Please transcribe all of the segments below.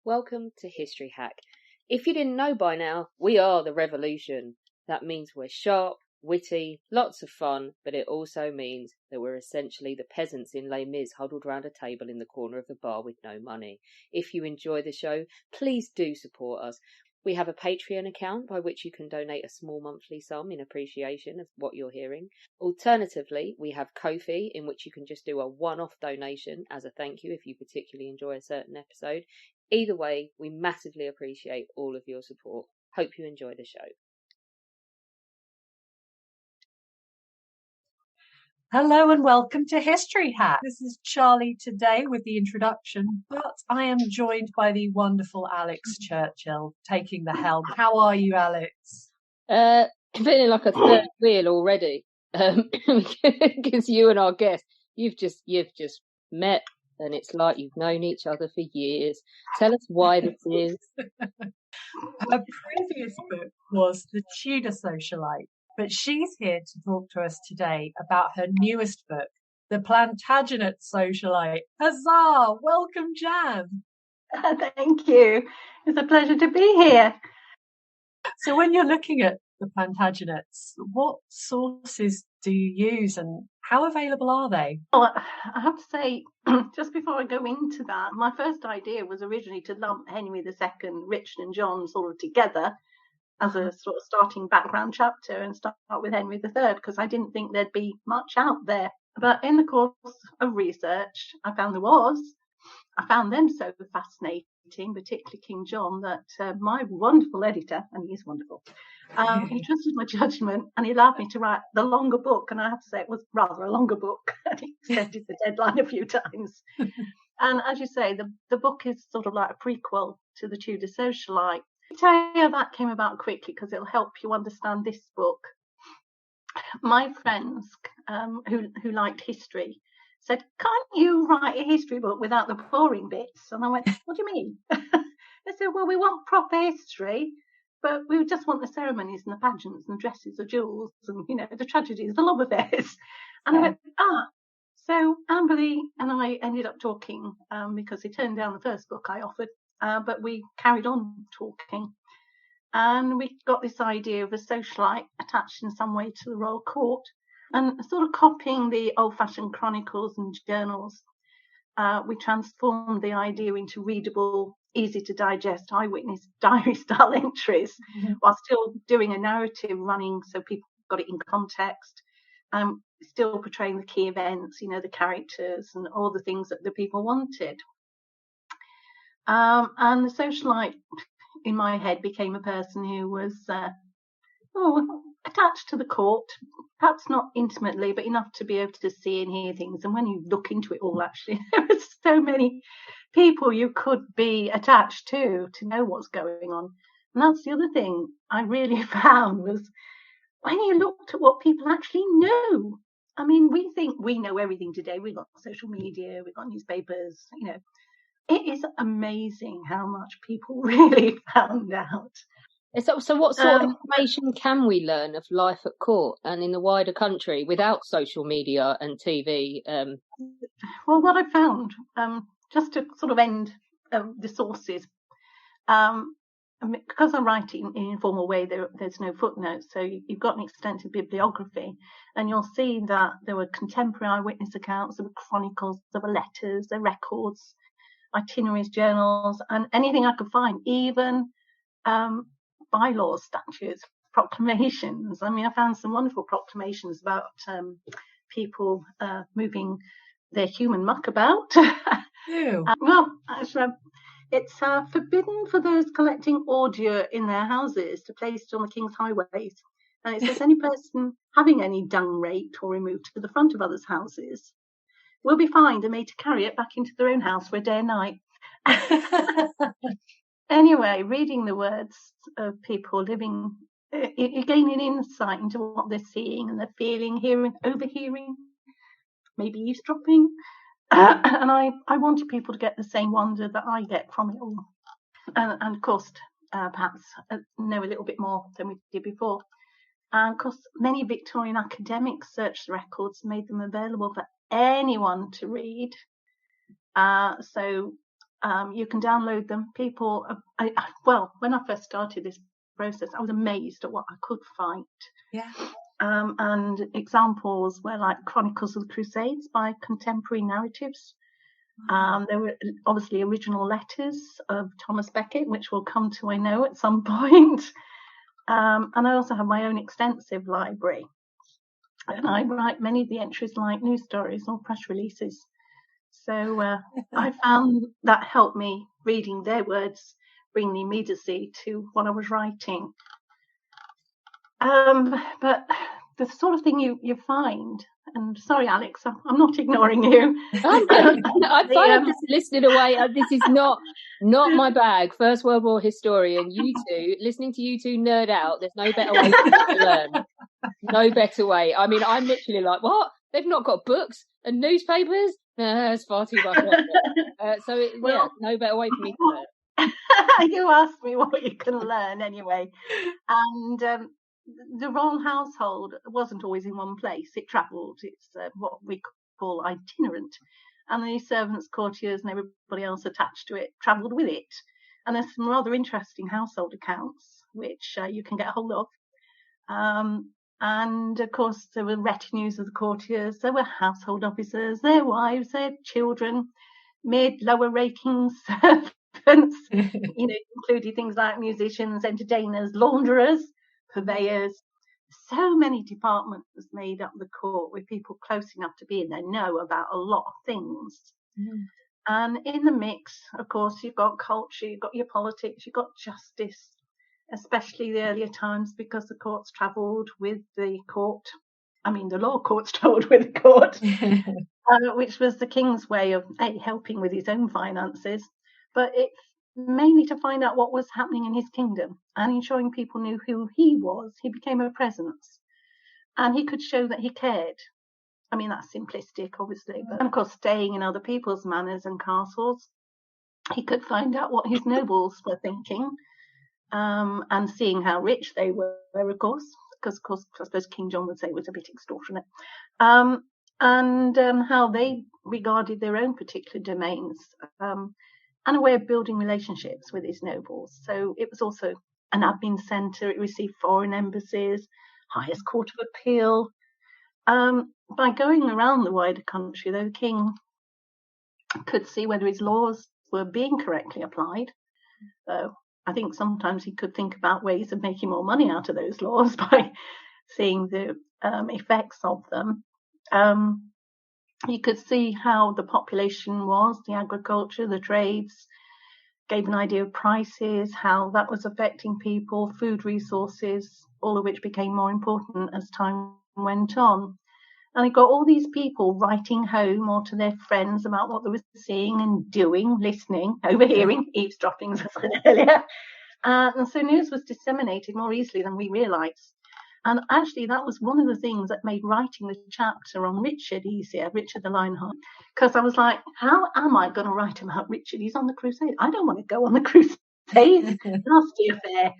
Welcome to History Hack. If you didn't know by now, we are the revolution. That means we're sharp, witty, lots of fun, but it also means that we're essentially the peasants in Les Mis huddled round a table in the corner of the bar with no money. If you enjoy the show, please do support us. We have a Patreon account by which you can donate a small monthly sum in appreciation of what you're hearing. Alternatively, we have Ko-fi, in which you can just do a one-off donation as a thank you if you particularly enjoy a certain episode. Either way, we massively appreciate all of your support. Hope you enjoy the show. Hello and welcome to History Hack. This is Charlie today with the introduction, but I am joined by the wonderful Alex Churchill taking the helm. How are you, Alex? Feeling like a third wheel already, because you and our guest, you've just met, and it's like you've known each other for years. Tell us why this is. Her previous book was The Tudor Socialite, but she's here to talk to us today about her newest book, The Plantagenet Socialite. Huzzah! Welcome, Jan. Thank you. It's a pleasure to be here. So when you're looking at the Plantagenets, what sources do you use and how available are they? Well, I have to say, just before I go into that, my first idea was originally to lump Henry II, Richard and John sort of together as a sort of starting background chapter and start with Henry III, because I didn't think there'd be much out there. But in the course of research, I found there was. I found them so fascinating, particularly King John, that my wonderful editor, and he's wonderful, he trusted my judgment and he allowed me to write the longer book. And I have to say it was rather a longer book. And he extended the deadline a few times. And as you say, the book is sort of like a prequel to The Tudor Socialite. I'll tell you how that came about quickly because it'll help you understand this book. My friends who liked history said, "Can't you write a history book without the boring bits?" And I went, "What do you mean?" They said, "Well, we want proper history, but we just want the ceremonies and the pageants and the dresses, the jewels, and the tragedies, the love affairs." And I went, So Amberley and I ended up talking because he turned down the first book I offered, but we carried on talking. And we got this idea of a socialite attached in some way to the royal court. And sort of copying the old-fashioned chronicles and journals, we transformed the idea into readable, easy-to-digest eyewitness diary-style entries, while still doing a narrative running so people got it in context, still portraying the key events, the characters and all the things that the people wanted. And the socialite, in my head, became a person who was attached to the court, perhaps not intimately, but enough to be able to see and hear things. And when you look into it all, actually, there are so many people you could be attached to know what's going on. And that's the other thing I really found was when you looked at what people actually know. I mean, we think we know everything today. We've got social media, we've got newspapers, It is amazing how much people really found out. So what sort of information can we learn of life at court and in the wider country without social media and TV? Well, what I found, just to sort of end the sources, because I'm writing in an informal way, there's no footnotes, so you've got an extensive bibliography, and you'll see that there were contemporary eyewitness accounts, there were chronicles, there were letters, there were records, itineraries, journals, and anything I could find, even bylaws, statutes, proclamations. I mean, I found some wonderful proclamations about people moving their human muck about. Well, actually, it's forbidden for those collecting ordure in their houses to place it on the king's highways. And it says any person having any dung raked or removed to the front of others' houses will be fined and made to carry it back into their own house for a day and night. Anyway, reading the words of people living, you gain an insight into what they're seeing and they're feeling, hearing, overhearing, maybe eavesdropping. And I wanted people to get the same wonder that I get from it all. And of course, perhaps know a little bit more than we did before. And of course, many Victorian academics searched the records and made them available for anyone to read. So You can download them. People, when I first started this process, I was amazed at what I could find. Yeah. And examples were like Chronicles of the Crusades by Contemporary Narratives. There were obviously original letters of Thomas Becket, which we'll come to, I know, at some point. And I also have my own extensive library. And I write many of the entries like news stories or press releases. So I found that helped me, reading their words, bring the immediacy to what I was writing. But the sort of thing you find, and sorry, Alex, I'm not ignoring you. I'm fine. I'm just listening away. This is not my bag. First World War historian. You two, listening to you two nerd out. There's no better way to learn. No better way. I mean, I'm literally like, what? They've not got books and newspapers? That's far too much. No better way for me to learn. You asked me what you can learn anyway. And the royal household wasn't always in one place. It travelled. It's what we call itinerant. And the servants, courtiers and everybody else attached to it travelled with it. And there's some rather interesting household accounts which you can get hold of. And of course, there were retinues of the courtiers, there were household officers, their wives, their children, lower ranking servants, including things like musicians, entertainers, launderers, purveyors. So many departments made up the court with people close enough to be in the know about a lot of things. Mm. And in the mix, of course, you've got culture, you've got your politics, you've got justice, especially the earlier times, because the courts travelled with the court. I mean, the law courts travelled with the court, which was the king's way of helping with his own finances, but it's mainly to find out what was happening in his kingdom and ensuring people knew who he was. He became a presence and he could show that he cared. I mean, that's simplistic, obviously, but of course, staying in other people's manors and castles, he could find out what his nobles were thinking. And seeing how rich they were, of course, because, of course, I suppose King John would say it was a bit extortionate, and how they regarded their own particular domains, and a way of building relationships with his nobles. So it was also an admin centre. It received foreign embassies, highest court of appeal. By going around the wider country, though, the king could see whether his laws were being correctly applied. I think sometimes he could think about ways of making more money out of those laws by seeing the effects of them. He could see how the population was, the agriculture, the trades, gave an idea of prices, how that was affecting people, food resources, all of which became more important as time went on. And he got all these people writing home or to their friends about what they were seeing and doing, listening, overhearing, eavesdropping, as I said earlier. And so news was disseminated more easily than we realised. And actually, that was one of the things that made writing the chapter on Richard easier, Richard the Lionheart, because I was like, how am I going to write about Richard? He's on the crusade. I don't want to go on the crusade. Nasty affair.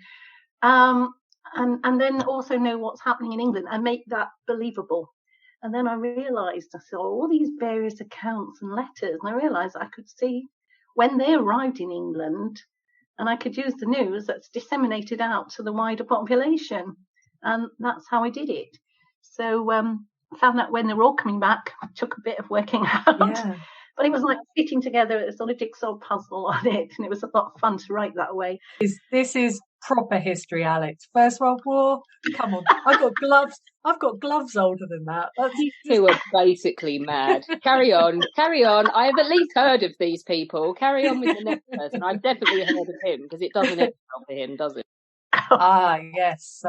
And then also know what's happening in England and make that believable. And then I realised, I saw all these various accounts and letters, and I realised I could see when they arrived in England, and I could use the news that's disseminated out to the wider population. And that's how I did it. So found out when they were all coming back. It took a bit of working out. Yeah. But it was like fitting together a sort of jigsaw puzzle on it. And it was a lot of fun to write that way. This is proper history, Alex. First World War. Come on. I've got gloves older than that. These two are basically mad. Carry on. I have at least heard of these people. Carry on with the next person. I've definitely heard of him because it doesn't end well for him, does it? Yes.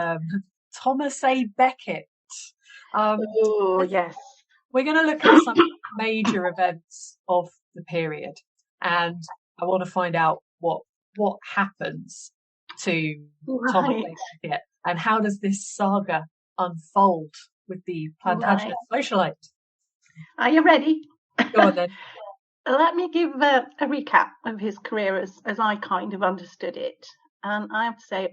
Thomas A. Becket. Yes. We're going to look at some major events of the period, and I want to find out what happens to Thomas A. Becket and how does this saga unfold with the Plantagenet Socialite. Are you ready? Go on then. Let me give a recap of his career as I kind of understood it. And I have to say,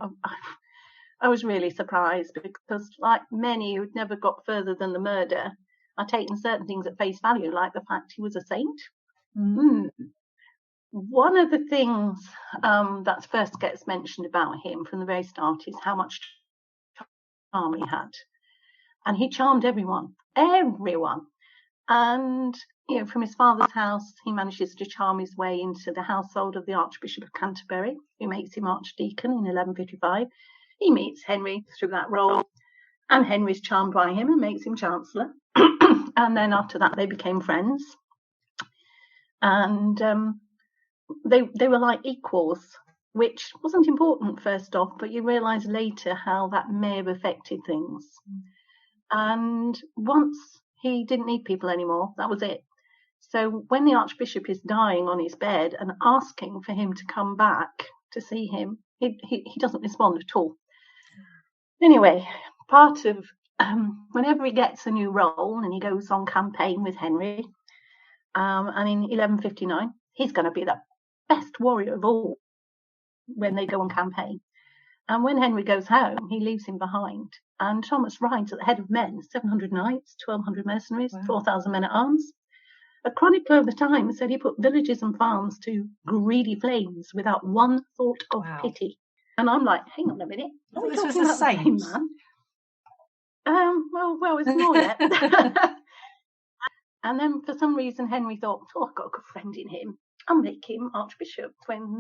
I was really surprised because, like many who'd never got further than the murder, I'd taken certain things at face value, like the fact he was a saint. One of the things that first gets mentioned about him from the very start is how much charm he had. And he charmed everyone. And, from his father's house, he manages to charm his way into the household of the Archbishop of Canterbury, who makes him Archdeacon in 1155. He meets Henry through that role, and Henry's charmed by him and makes him Chancellor. And then after that, they became friends. And they were like equals, which wasn't important first off, but you realise later how that may have affected things. And once he didn't need people anymore, that was it. So when the Archbishop is dying on his bed and asking for him to come back to see him, he doesn't respond at all. Anyway, part of whenever he gets a new role and he goes on campaign with Henry, and in 1159, he's going to be the best warrior of all when they go on campaign. And when Henry goes home, he leaves him behind. And Thomas rides at the head of men, 700 knights, 1,200 mercenaries, 4,000 men at arms. A chronicler of the time said he put villages and farms to greedy flames without one thought of pity. And I'm like, hang on a minute. Are we talking about the same man? Well, it's more yet. And then for some reason, Henry thought, I've got a good friend in him. I'll make him Archbishop when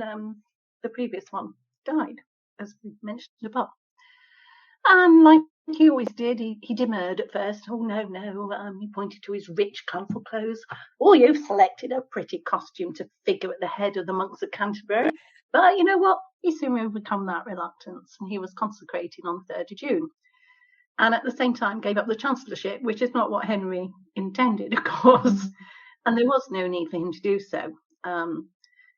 the previous one died, as we mentioned above. And like he always did, he demurred at first. Oh, no. He pointed to his rich, colourful clothes. Oh, you've selected a pretty costume to figure at the head of the monks of Canterbury. But you know what? He soon overcome that reluctance, and he was consecrated on the 3rd of June. And at the same time gave up the chancellorship, which is not what Henry intended, of course. And there was no need for him to do so.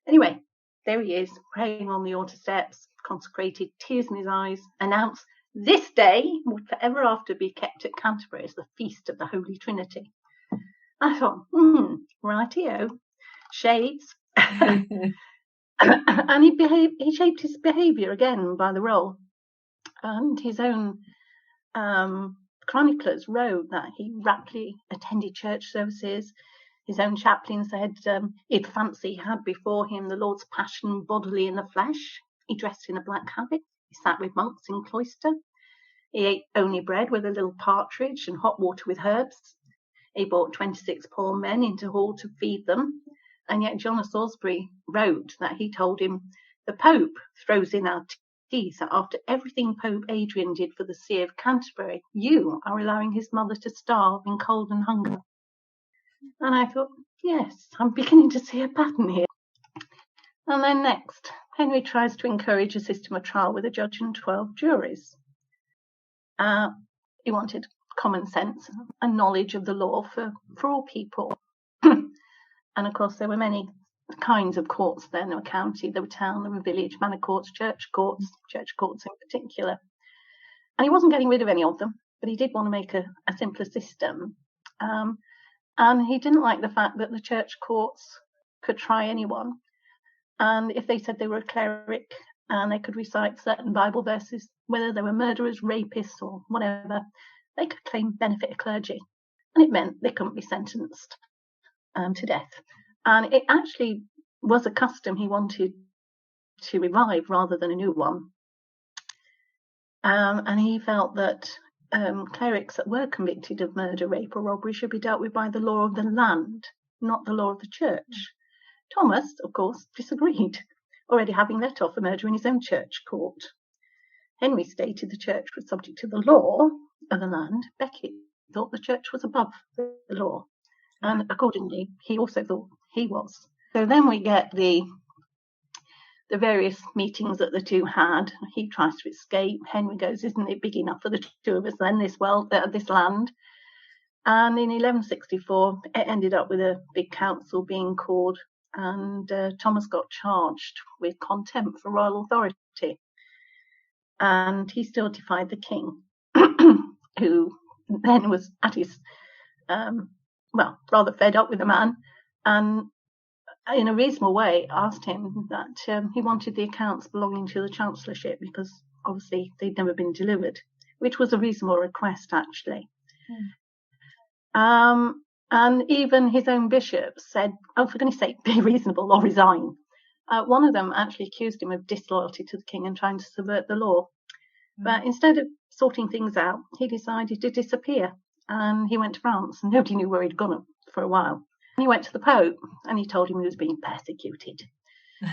Anyway, there he is, praying on the altar steps, consecrated, tears in his eyes, announced, this day would forever after be kept at Canterbury as the feast of the Holy Trinity. I thought, rightio, shades. And he shaped his behaviour again by the role. And his own chroniclers wrote that he rapidly attended church services. His own chaplain said he'd fancy he had before him the Lord's passion bodily in the flesh. He dressed in a black habit. He sat with monks in cloister. He ate only bread with a little partridge and hot water with herbs. He brought 26 poor men into hall to feed them. And yet John of Salisbury wrote that he told him, the Pope throws in our tea, so after everything Pope Adrian did for the See of Canterbury, you are allowing his mother to starve in cold and hunger. And I thought, yes, I'm beginning to see a pattern here. And then next, Henry tries to encourage a system of trial with a judge and 12 juries. He wanted common sense and knowledge of the law for all people. And of course, there were many kinds of courts then. There were county, there were town, there were village, manor courts in particular. And he wasn't getting rid of any of them, but he did want to make a simpler system. And he didn't like the fact that the church courts could try anyone. And if they said they were a cleric and they could recite certain Bible verses, whether they were murderers, rapists, or whatever, they could claim benefit of clergy. And it meant they couldn't be sentenced to death. And it actually was a custom he wanted to revive rather than a new one. And he felt that clerics that were convicted of murder, rape, or robbery should be dealt with by the law of the land, not the law of the church. Thomas, of course, disagreed, already having let off a murder in his own church court. Henry stated the church was subject to the law of the land. Becket thought the church was above the law. And accordingly, he also thought he was. So then we get the various meetings that the two had. He tries to escape. Henry goes, isn't it big enough for the two of us then, this land? And in 1164, it ended up with a big council being called, and Thomas got charged with contempt for royal authority. And he still defied the king, who then was at his, rather fed up with the man, and in a reasonable way asked him that he wanted the accounts belonging to the chancellorship because obviously they'd never been delivered, which was a reasonable request actually. And even his own bishops said, oh, for goodness sake, be reasonable or resign. One of them actually accused him of disloyalty to the king and trying to subvert the law. But instead of sorting things out, he decided to disappear. And he went to France, and nobody knew where he'd gone for a while. And he went to the Pope, and he told him he was being persecuted.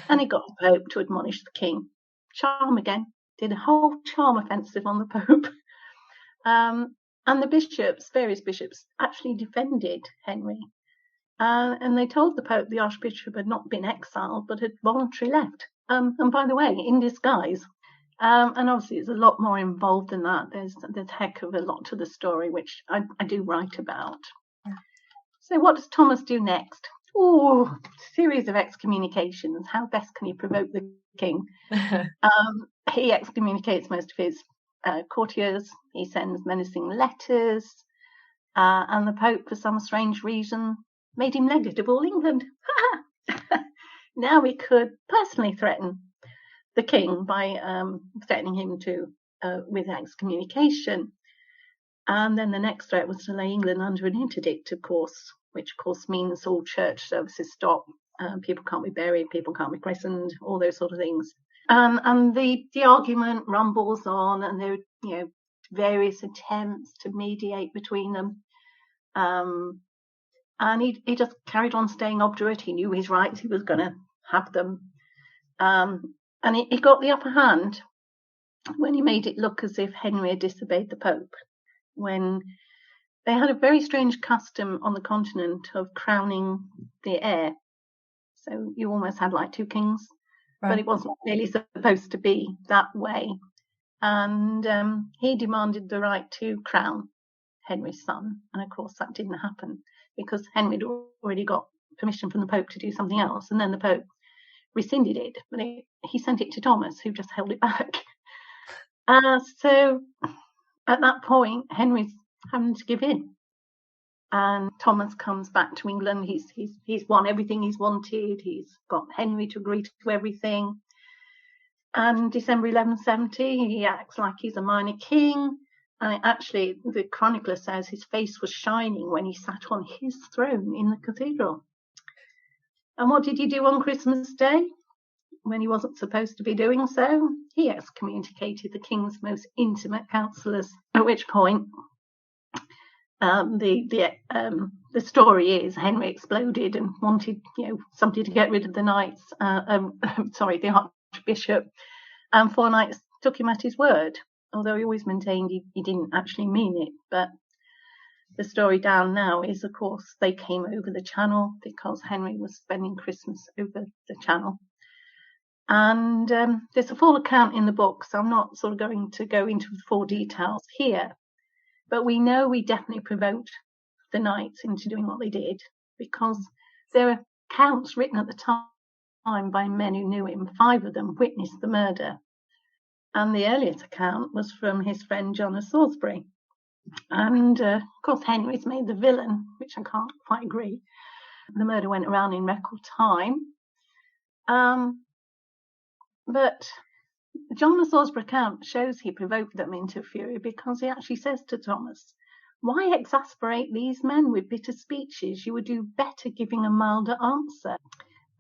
And he got the Pope to admonish the king. Charm again, did a whole charm offensive on the Pope. And the bishops, various bishops, actually defended Henry. And they told the Pope the Archbishop had not been exiled, but had voluntarily left. And by the way, in disguise. And obviously, it's a lot more involved than that. There's a heck of a lot to the story, which I do write about. So what does Thomas do next? Oh, series of excommunications. How best can he provoke the king? He excommunicates most of his courtiers. He sends menacing letters. And the Pope, for some strange reason, made him legate of all England. Now he could personally threaten the king by threatening him with excommunication. And then the next threat was to lay England under an interdict, of course, which of course means all church services stop. People can't be buried, people can't be christened, all those sort of things. And the argument rumbles on, and there are various attempts to mediate between them. And he just carried on staying obdurate. He knew his rights, he was going to have them. And he got the upper hand when he made it look as if Henry had disobeyed the Pope, when they had a very strange custom on the continent of crowning the heir. So you almost had like two kings, right. But it wasn't really supposed to be that way. And he demanded the right to crown Henry's son. And of course, that didn't happen because Henry had already got permission from the Pope to do something else. And then the Pope rescinded it, but he sent it to Thomas, who just held it back. So at that point, Henry's having to give in. And Thomas comes back to England. He's won everything he's wanted. He's got Henry to agree to everything. And December 1170, he acts like he's a minor king. And actually, the chronicler says his face was shining when he sat on his throne in the cathedral. And what did he do on Christmas Day? When he wasn't supposed to be doing so, he excommunicated the king's most intimate councillors. At which point, the story is Henry exploded and wanted, somebody to get rid of the knights. The Archbishop, and 4 knights took him at his word. Although he always maintained he didn't actually mean it. But the story down now is, of course, they came over the Channel because Henry was spending Christmas over the Channel. And there's a full account in the book, so I'm not sort of going to go into the full details here. But we know we definitely provoked the knights into doing what they did because there are accounts written at the time by men who knew him. 5 of them witnessed the murder. And the earliest account was from his friend John of Salisbury. And, of course, Henry's made the villain, which I can't quite agree. The murder went around in record time. But John of Salisbury account shows he provoked them into fury because he actually says to Thomas, "Why exasperate these men with bitter speeches? You would do better giving a milder answer."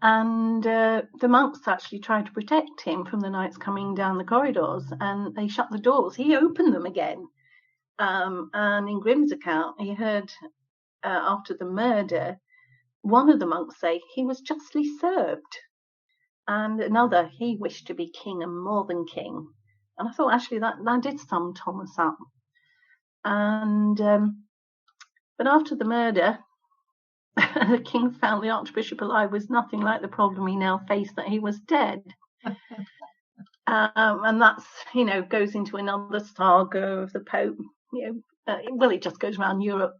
And the monks actually tried to protect him from the knights coming down the corridors, and they shut the doors. He opened them again. And in Grimm's account, he heard after the murder, one of the monks say he was justly served. And another, he wished to be king and more than king. And I thought actually that did sum Thomas up. And but after the murder, the king found the Archbishop alive was nothing like the problem he now faced, that he was dead. And that's, goes into another saga of the Pope. It just goes around Europe.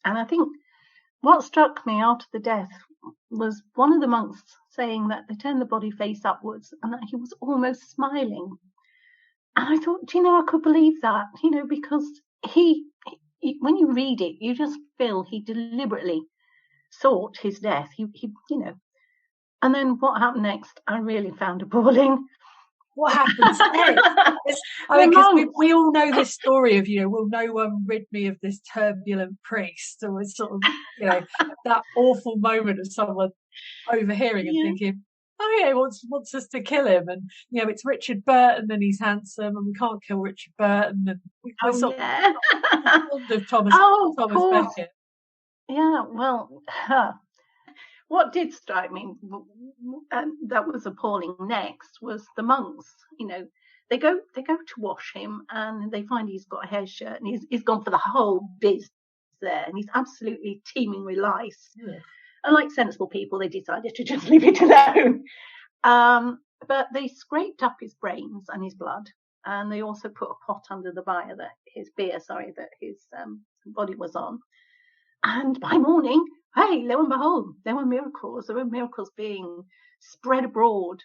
And I think what struck me after the death was one of the monks saying that they turned the body face upwards and that he was almost smiling. And I thought, I could believe that, because he when you read it, you just feel he deliberately sought his death. He. And then what happened next, I really found appalling. what happens next? I mean, because we all know this story of, will no one rid me of this turbulent priest? Or it's sort of, that awful moment of someone overhearing and thinking, oh yeah, he wants us to kill him. And, it's Richard Burton and he's handsome and we can't kill Richard Burton. And we're sort of of Thomas Becket. Yeah, well, what did strike me, and that was appalling next, was the monks. They go to wash him and they find he's got a hair shirt and he's gone for the whole biz there and he's absolutely teeming with lice. Yeah. And like sensible people, they decided to just leave it alone. But they scraped up his brains and his blood, and they also put a pot under the bier that his body was on. And by morning, hey, lo and behold, there were miracles. There were miracles being spread abroad.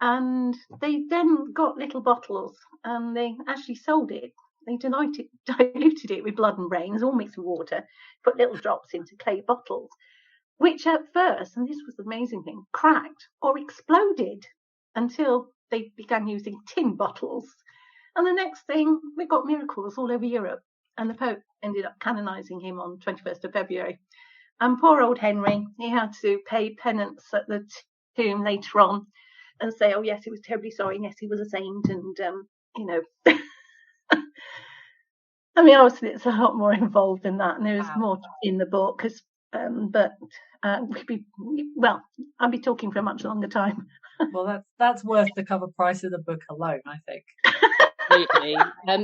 And they then got little bottles and they actually sold it. They diluted it with blood and brains, all mixed with water, put little drops into clay bottles, which at first, and this was the amazing thing, cracked or exploded until they began using tin bottles. And the next thing, we got miracles all over Europe. And the Pope ended up canonising him on 21st of February. And poor old Henry, he had to pay penance at the tomb later on and say, oh, yes, he was terribly sorry. Yes, he was a saint. And, I mean, obviously, it's a lot more involved than that. And there is more in the book. But I'd be talking for a much longer time. Well, that's worth the cover price of the book alone, I think. Absolutely.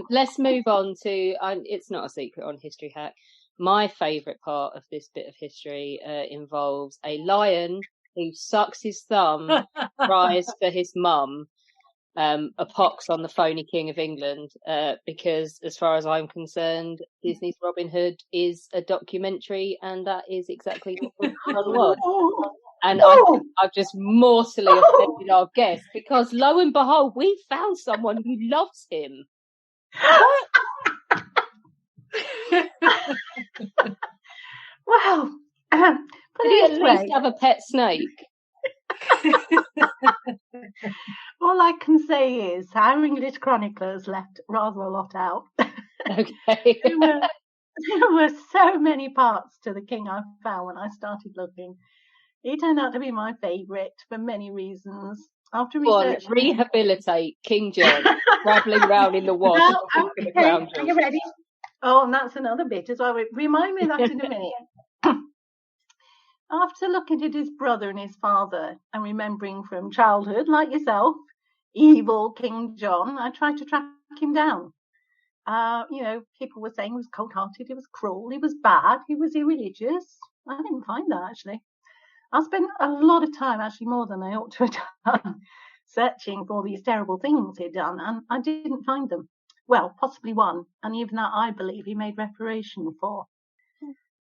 Let's move on to, it's not a secret on History Hack. My favourite part of this bit of history involves a lion who sucks his thumb, cries for his mum, a pox on the phony King of England, because as far as I'm concerned, Disney's Robin Hood is a documentary, and that is exactly what was. And I've just mortally offended our guest, because lo and behold, we found someone who loves him. Wow. Did he at least have a pet snake? All I can say is our English chroniclers left rather a lot out. Okay. There were so many parts to the king I found when I started looking. He turned out to be my favourite for many reasons. After research, rehabilitate King John, travelling round in the wash. Are you ready? Oh, and that's another bit as well. Remind me of that in a minute. After looking at his brother and his father and remembering from childhood, like yourself, evil King John, I tried to track him down. People were saying he was cold-hearted, he was cruel, he was bad, he was irreligious. I didn't find that, actually. I spent a lot of time, actually more than I ought to have done, searching for these terrible things he'd done, and I didn't find them. Well, possibly one, and even that I believe he made reparation for.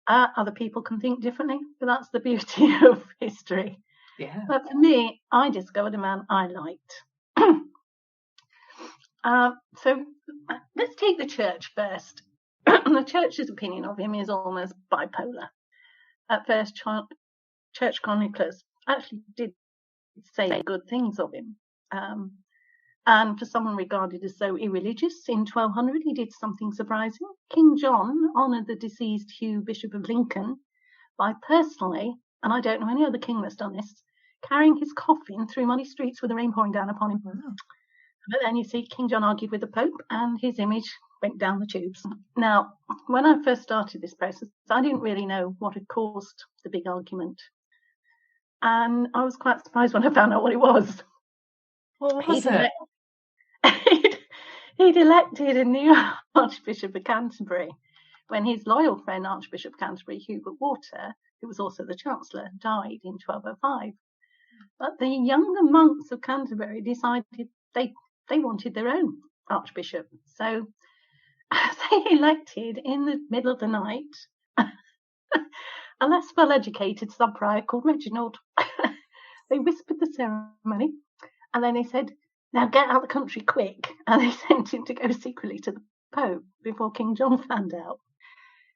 Other people can think differently, but that's the beauty of history. Yeah. But for me, I discovered a man I liked. So let's take the church first. The church's opinion of him is almost bipolar. At first, church chroniclers actually did say good things of him. And for someone regarded as so irreligious, in 1200 he did something surprising. King John honoured the deceased Hugh, Bishop of Lincoln, by personally, and I don't know any other king that's done this, carrying his coffin through muddy streets with the rain pouring down upon him. Wow. But then you see King John argued with the Pope and his image went down the tubes. Now, when I first started this process, I didn't really know what had caused the big argument. And I was quite surprised when I found out what it was. What was it? He'd elected a new Archbishop of Canterbury when his loyal friend Archbishop of Canterbury, Hubert Water, who was also the Chancellor, died in 1205. But the younger monks of Canterbury decided they wanted their own Archbishop. So they elected in the middle of the night a less well-educated sub-prior called Reginald. They whispered the ceremony and then they said, now get out of the country quick. And they sent him to go secretly to the Pope before King John found out.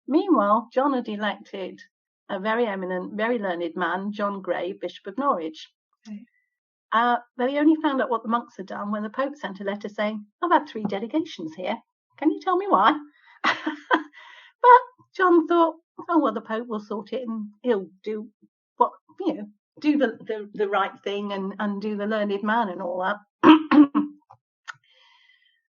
Meanwhile, John had elected a very eminent, very learned man, John Gray, Bishop of Norwich. Okay. But he only found out what the monks had done when the Pope sent a letter saying, "I've had 3 delegations here. Can you tell me why?" But John thought, "Oh, well, the Pope will sort it and he'll do what, do the right thing and do the learned man and all that."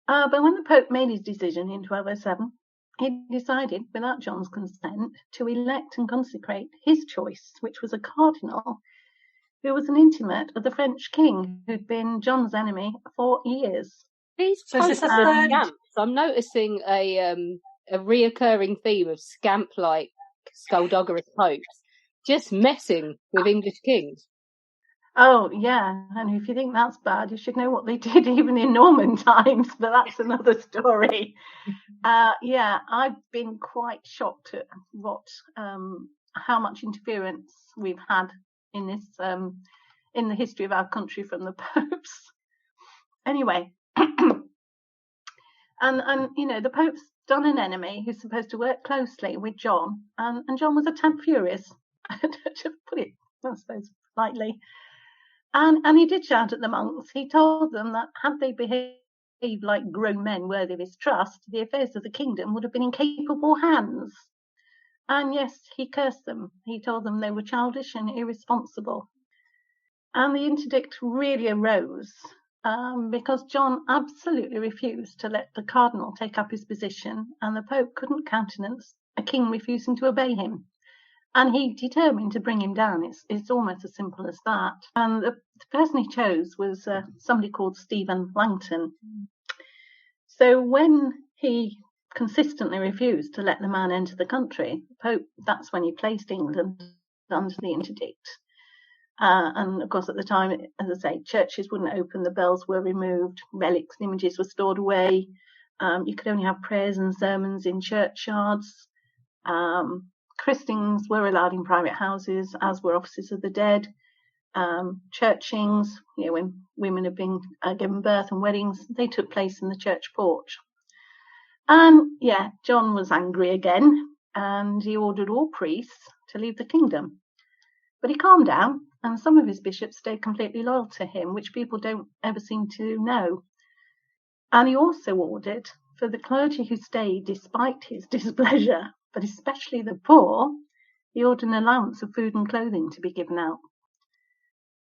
But when the Pope made his decision in 1207, he decided, without John's consent, to elect and consecrate his choice, which was a cardinal who was an intimate of the French king, who'd been John's enemy for years. These So is popes this a are third? scamps. I'm noticing a reoccurring theme of scamp-like skullduggerous popes just messing with English kings. Oh, yeah. And if you think that's bad, you should know what they did even in Norman times, but that's another story. Yeah, I've been quite shocked at how much interference we've had in this, in the history of our country from the popes. Anyway, and the Pope's done an enemy who's supposed to work closely with John, and John was a tad furious, to put it, I suppose, lightly. And he did shout at the monks. He told them that had they behaved like grown men worthy of his trust, the affairs of the kingdom would have been in capable hands. And yes, he cursed them. He told them they were childish and irresponsible. And the interdict really arose because John absolutely refused to let the cardinal take up his position, and the Pope couldn't countenance a king refusing to obey him. And he determined to bring him down. It's almost as simple as that. And the person he chose was somebody called Stephen Langton. So when he consistently refused to let the man enter the country, the Pope, that's when he placed England under the interdict. And of course, at the time, as I say, churches wouldn't open, the bells were removed, relics and images were stored away. You could only have prayers and sermons in churchyards. Christenings were allowed in private houses, as were offices of the dead. Churchings, when women had been given birth, and weddings, they took place in the church porch. And yeah, John was angry again, and he ordered all priests to leave the kingdom. But he calmed down, and some of his bishops stayed completely loyal to him, which people don't ever seem to know. And he also ordered for the clergy who stayed despite his displeasure, but especially the poor, he ordered an allowance of food and clothing to be given out.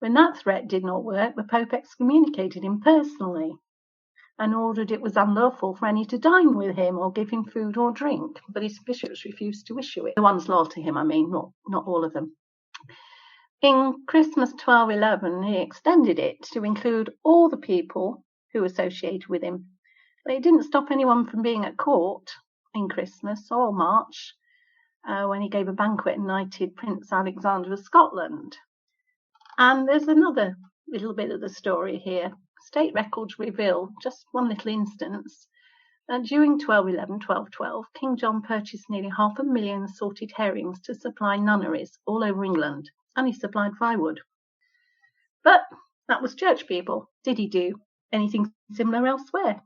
When that threat did not work, the Pope excommunicated him personally and ordered it was unlawful for any to dine with him or give him food or drink, but his bishops refused to issue it. The ones loyal to him, I mean, not all of them. In Christmas 1211, he extended it to include all the people who associated with him. But it didn't stop anyone from being at court in Christmas or March when he gave a banquet and knighted Prince Alexander of Scotland. And there's another little bit of the story here. State records reveal just one little instance. During 1211-1212, King John purchased nearly 500,000 salted herrings to supply nunneries all over England, and he supplied firewood. But that was church people. Did he do anything similar elsewhere?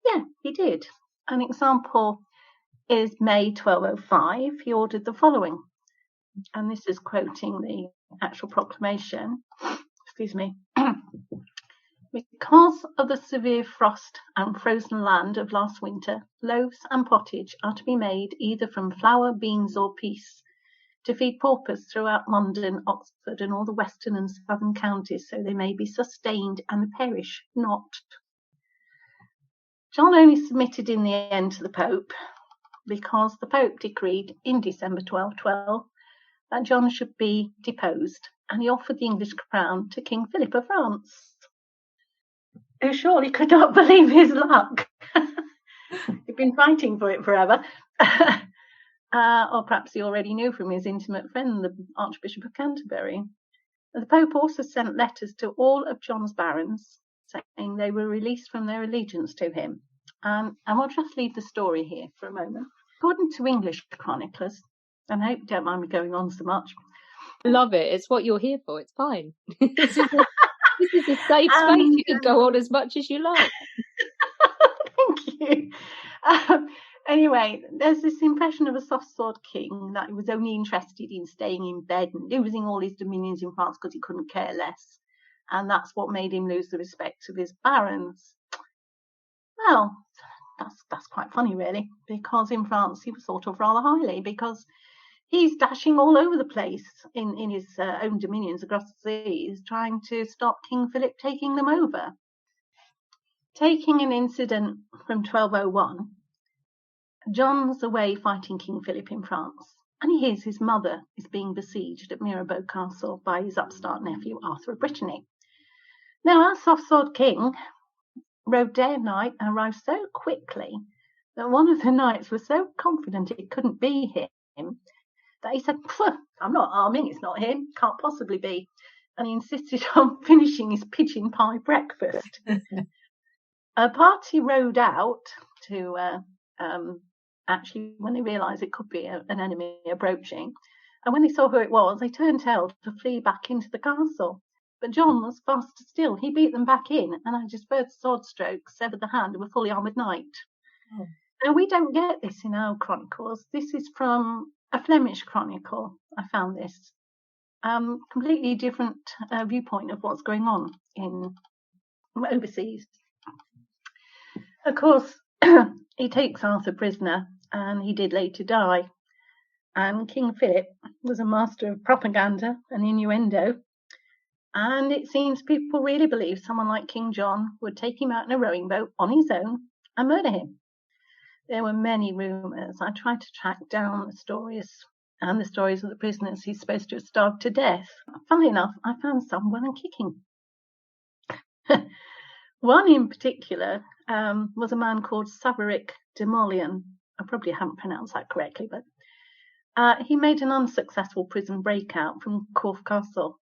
Yeah, he did. An example is May 1205. He ordered the following, and this is quoting the actual proclamation. Excuse me. Because of the severe frost and frozen land of last winter, loaves and pottage are to be made either from flour, beans, or pease, to feed paupers throughout London, Oxford, and all the western and southern counties, so they may be sustained and perish not. John only submitted in the end to the Pope because the Pope decreed in December 1212 that John should be deposed, and he offered the English crown to King Philip of France, who surely could not believe his luck. He'd been fighting for it forever. Or perhaps he already knew from his intimate friend, the Archbishop of Canterbury. The Pope also sent letters to all of John's barons saying they were released from their allegiance to him. And we'll just leave the story here for a moment. According to English chroniclers, and I hope you don't mind me going on so much. Love it. It's what you're here for. It's fine. This is a safe space. You can go on as much as you like. Thank you. Anyway, there's this impression of a soft-sword king that he was only interested in staying in bed and losing all his dominions in France because he couldn't care less. and that's what made him lose the respect of his barons. Well, that's quite funny, really, because in France he was thought of rather highly, because he's dashing all over the place in his own dominions across the seas, trying to stop King Philip taking them over. Taking an incident from 1201, John's away fighting King Philip in France, and he hears his mother is being besieged at Mirabeau Castle by his upstart nephew Arthur of Brittany. Now, our soft-sod king rode day and night and arrived so quickly that one of the knights was so confident it couldn't be him that he said, "I'm not arming, it's not him, can't possibly be." And he insisted on finishing his pigeon pie breakfast. A party rode out to, actually, when they realised it could be an enemy approaching, and when they saw who it was, they turned tail to flee back into the castle. But John was faster still. He beat them back in, and at his first sword stroke severed the hand of a fully armoured knight. Oh. Now, we don't get this in our chronicles. This is from a Flemish chronicle. I found this. Completely different viewpoint of what's going on in overseas. Of course, he takes Arthur prisoner, and he did later die. And King Philip was a master of propaganda and innuendo. And it seems people really believe someone like King John would take him out in a rowing boat on his own and murder him. There were many rumours. I tried to track down the stories and the stories of the prisoners he's supposed to have starved to death. Funnily enough, I found some well and kicking. One in particular was a man called Savaric de Molian. I probably haven't pronounced that correctly, but he made an unsuccessful prison breakout from Corfe Castle.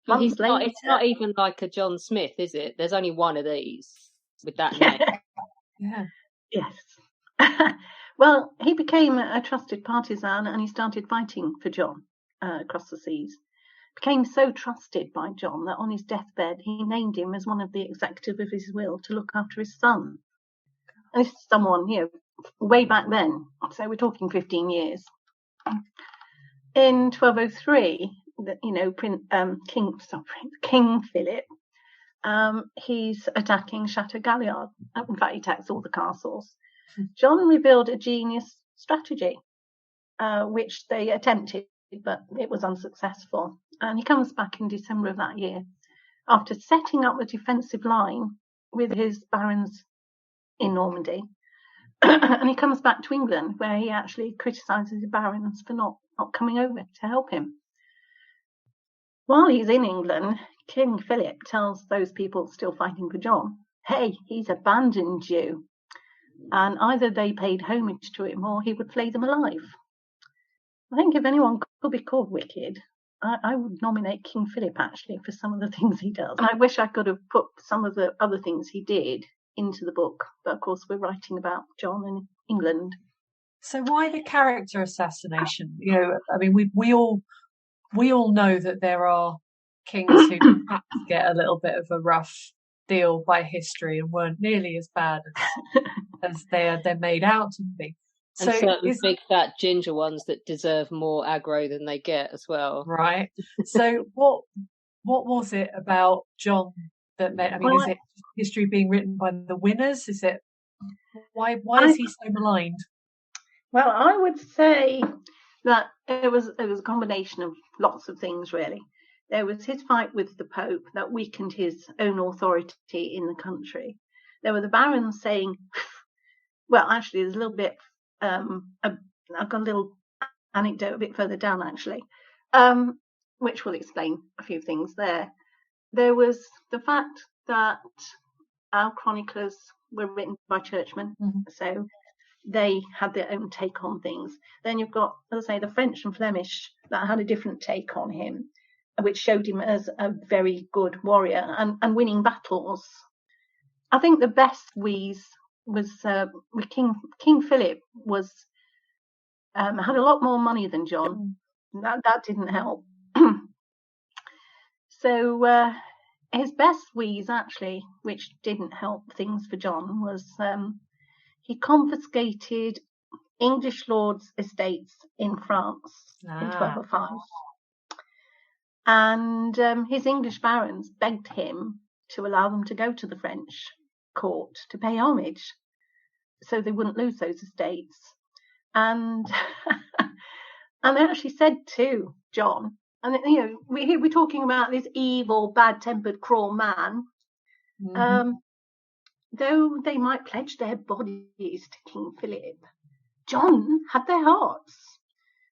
Well, it's not even like a John Smith, is it? There's only one of these with that name. Yeah. Yes. Well, he became a trusted partisan, and he started fighting for John across the seas. Became so trusted by John that on his deathbed he named him as one of the executive of his will to look after his son. And this is someone, way back then. So we're talking 15 years. In 1203, King Philip, he's attacking Chateau Galliard. In fact, he attacks all the castles. John revealed a genius strategy, which they attempted, but it was unsuccessful. And he comes back in December of that year after setting up a defensive line with his barons in Normandy. And he comes back to England, where he actually criticises the barons for not coming over to help him. While he's in England, King Philip tells those people still fighting for John, hey, he's abandoned you. And either they paid homage to him or he would flay them alive. I think if anyone could be called wicked, I would nominate King Philip, actually, for some of the things he does. And I wish I could have put some of the other things he did into the book. But of course, we're writing about John in England. So why the character assassination? I mean, we all know that there are kings who perhaps get a little bit of a rough deal by history and weren't nearly as bad as they're made out to be. And certain big fat ginger ones that deserve more aggro than they get as well. Right. So what was it about John that made? I mean, is it history being written by the winners? Is it why is he so maligned? Well, I would say that it was a combination of lots of things, really. There was his fight with the Pope that weakened his own authority in the country. There were the barons saying, well, actually, there's a little bit, I've got a little anecdote a bit further down, actually, which will explain a few things there. There was the fact that our chroniclers were written by churchmen, so they had their own take on things. Then you've got, as I say, the French and Flemish that had a different take on him, which showed him as a very good warrior and winning battles. I think the best wheeze was with King Philip was had a lot more money than John. That didn't help. So his best wheeze, actually, which didn't help things for John, was he confiscated English lords' estates in France in 1205. And his English barons begged him to allow them to go to the French court to pay homage, so they wouldn't lose those estates. And and they actually said to John, and we're talking about this evil, bad-tempered, cruel man. Though they might pledge their bodies to King Philip, John had their hearts.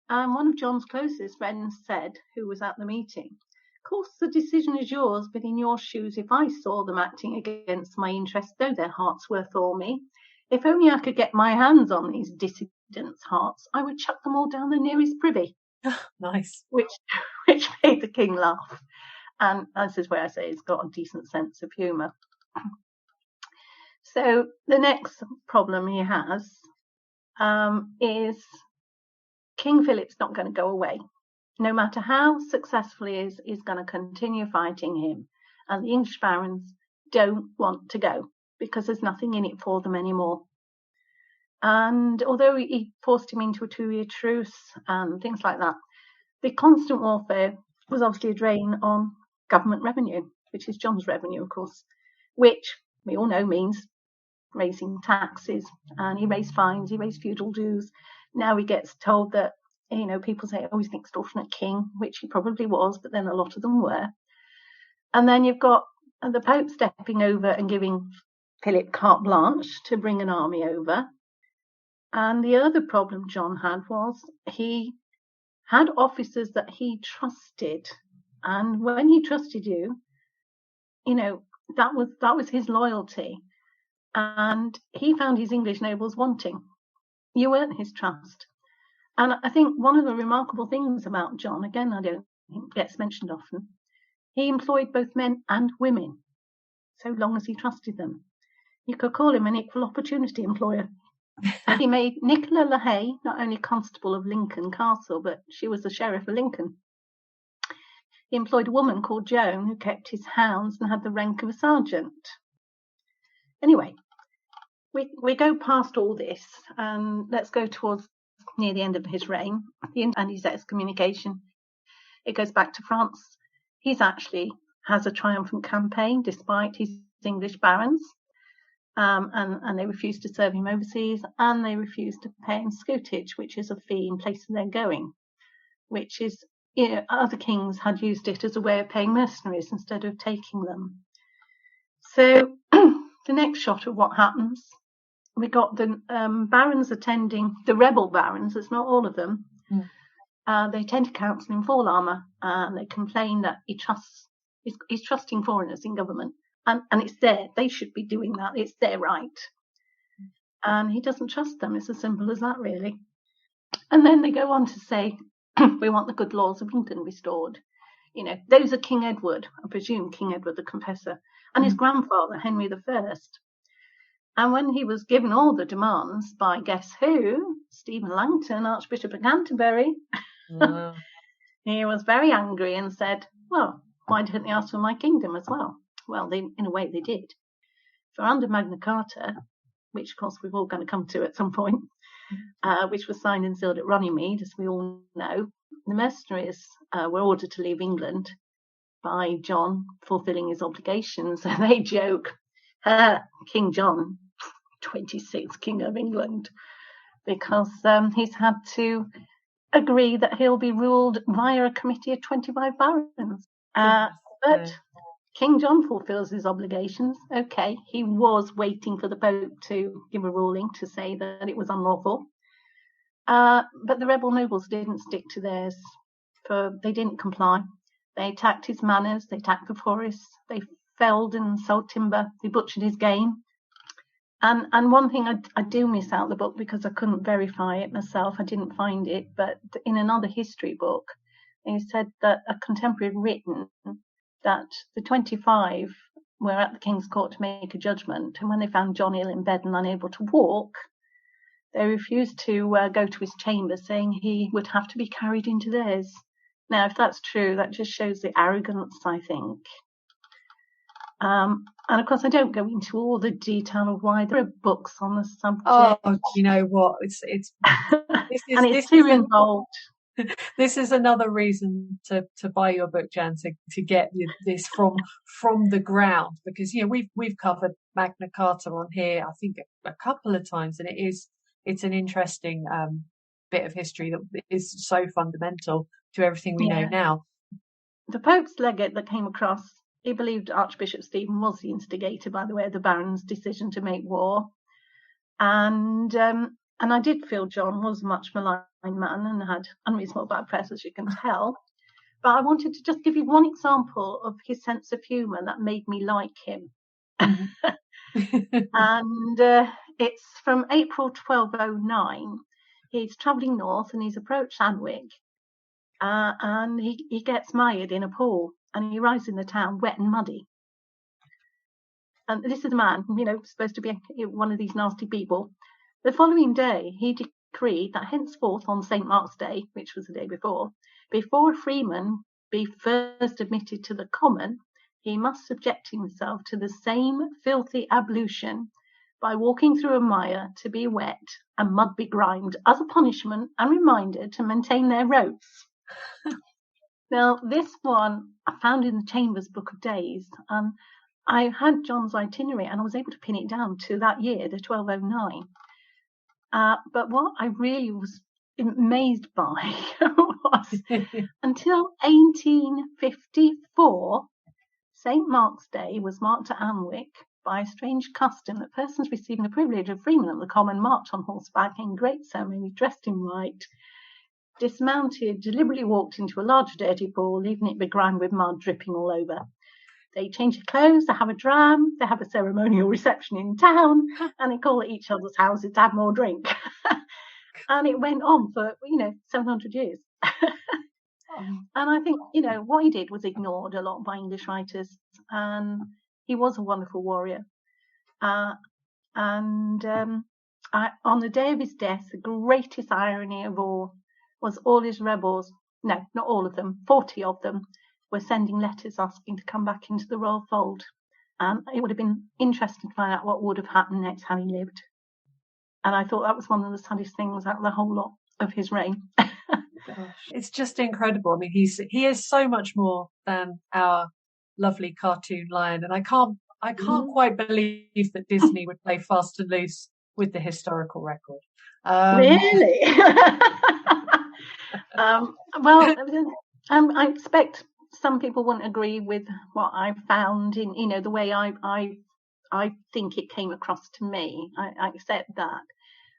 And one of John's closest friends said, who was at the meeting, "Of course, the decision is yours, but in your shoes, if I saw them acting against my interests, though their hearts were for me, if only I could get my hands on these dissidents' hearts, I would chuck them all down the nearest privy." Nice. Which made the king laugh. And this is where I say he's got a decent sense of humour. So the next problem he has is King Philip's not going to go away. No matter how successful he is, he's going to continue fighting him. And the English barons don't want to go because there's nothing in it for them anymore. And although he forced him into a 2-year truce and things like that, the constant warfare was obviously a drain on government revenue, which is John's revenue, of course, which we all know means raising taxes. And he raised fines, he raised feudal dues. Now he gets told that, people say, oh, he's an extortionate king, which he probably was, but then a lot of them were. And then you've got the Pope stepping over and giving Philip carte blanche to bring an army over. And the other problem John had was he had officers that he trusted. And when he trusted you, that was his loyalty. And he found his English nobles wanting. You earned his trust. And I think one of the remarkable things about John, again, I don't think gets mentioned often, he employed both men and women, so long as he trusted them. You could call him an equal opportunity employer. And he made Nicola LaHaye not only constable of Lincoln Castle, but she was the sheriff of Lincoln. He employed a woman called Joan who kept his hounds and had the rank of a sergeant. Anyway, we go past all this and let's go towards near the end of his reign and his excommunication. It goes back to France. He's actually has a triumphant campaign despite his English barons. And they refuse to serve him overseas, and they refuse to pay him scutage, which is a fee in place of their going, which is, other kings had used it as a way of paying mercenaries instead of taking them. So the next shot of what happens, we got the barons attending, the rebel barons, it's not all of them, they attend a council in full armour, and they complain that he's trusting foreigners in government. And it's they should be doing that. It's their right. And he doesn't trust them. It's as simple as that, really. And then they go on to say, we want the good laws of England restored. Those are King Edward, I presume King Edward the Confessor, and his grandfather, Henry I. And when he was given all the demands by, guess who? Stephen Langton, Archbishop of Canterbury. Wow. He was very angry and said, well, why didn't they ask for my kingdom as well? Well, in a way they did. For under Magna Carta, which of course we're all going to come to at some point, which was signed and sealed at Runnymede, as we all know, the mercenaries were ordered to leave England by John fulfilling his obligations. And they joke, King John, 26th King of England, because he's had to agree that he'll be ruled via a committee of 25 barons. But King John fulfills his obligations. Okay, he was waiting for the Pope to give a ruling to say that it was unlawful. But the rebel nobles didn't stick to theirs. They didn't comply. They attacked his manors. They attacked the forests. They felled and sold timber. They butchered his game. And one thing I do miss out the book because I couldn't verify it myself. I didn't find it. But in another history book, they said that a contemporary had written that the 25 were at the King's Court to make a judgment, and when they found John ill in bed and unable to walk, they refused to go to his chamber, saying he would have to be carried into theirs. Now, if that's true, that just shows the arrogance, I think. And of course, I don't go into all the detail of why there are books on the subject. Oh, you know what? It's and it's too involved. This is another reason to buy your book, Jan, to get this from the ground, because we've covered Magna Carta on here, I think, a couple of times, and it's an interesting bit of history that is so fundamental to everything we know now. The Pope's legate that came across, he believed Archbishop Stephen was the instigator, by the way, of the Barons' decision to make war, and I did feel John was a much maligned man and had unreasonable bad press, as you can tell. But I wanted to just give you one example of his sense of humour that made me like him. And it's from April 1209. He's travelling north and he's approached Sandwich. And he gets mired in a pool and he arrives in the town wet and muddy. And this is a man, supposed to be one of these nasty people. The following day, he decreed that henceforth on St. Mark's Day, which was the day before a freeman be first admitted to the common, he must subject himself to the same filthy ablution by walking through a mire to be wet and mud begrimed as a punishment and reminder to maintain their robes. Now, this one I found in the Chambers Book of Days, and I had John's itinerary and I was able to pin it down to that year, the 1209. But what I really was amazed by was until 1854, St. Mark's Day was marked at Alnwick by a strange custom that persons receiving the privilege of freemen of the common marched on horseback in great ceremony, dressed in white, dismounted, deliberately walked into a large dirty pool, leaving it begrimed with mud dripping all over. They change their clothes, they have a dram, they have a ceremonial reception in town, and they call at each other's houses to have more drink. And it went on for, 700 years. And I think, what he did was ignored a lot by English writers. And he was a wonderful warrior. On the day of his death, the greatest irony of all was all his rebels, no, not all of them, 40 of them, were sending letters asking to come back into the royal fold. And it would have been interesting to find out what would have happened next, how he lived. And I thought that was one of the saddest things out of the whole lot of his reign. Gosh, it's just incredible. I mean, he is so much more than our lovely cartoon lion, and I can't quite believe that Disney would play fast and loose with the historical record. Really? I expect some people wouldn't agree with what I found in, the way I think it came across to me. I accept that,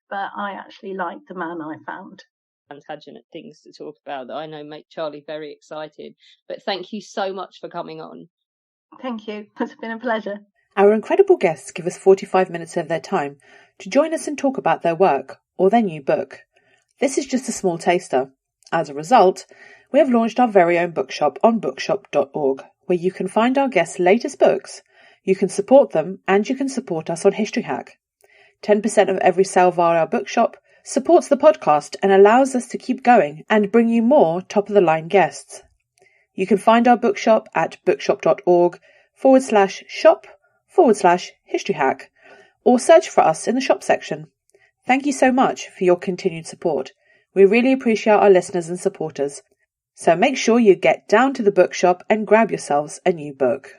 but I actually like the man I found. Plantagenet things to talk about that I know make Charlie very excited. But thank you so much for coming on. Thank you. It's been a pleasure. Our incredible guests give us 45 minutes of their time to join us and talk about their work or their new book. This is just a small taster. As a result, we have launched our very own bookshop on bookshop.org, where you can find our guests' latest books, you can support them, and you can support us on History Hack. 10% of every sale via our bookshop supports the podcast and allows us to keep going and bring you more top-of-the-line guests. You can find our bookshop at bookshop.org/shop/historyhack or search for us in the shop section. Thank you so much for your continued support. We really appreciate our listeners and supporters. So make sure you get down to the bookshop and grab yourselves a new book.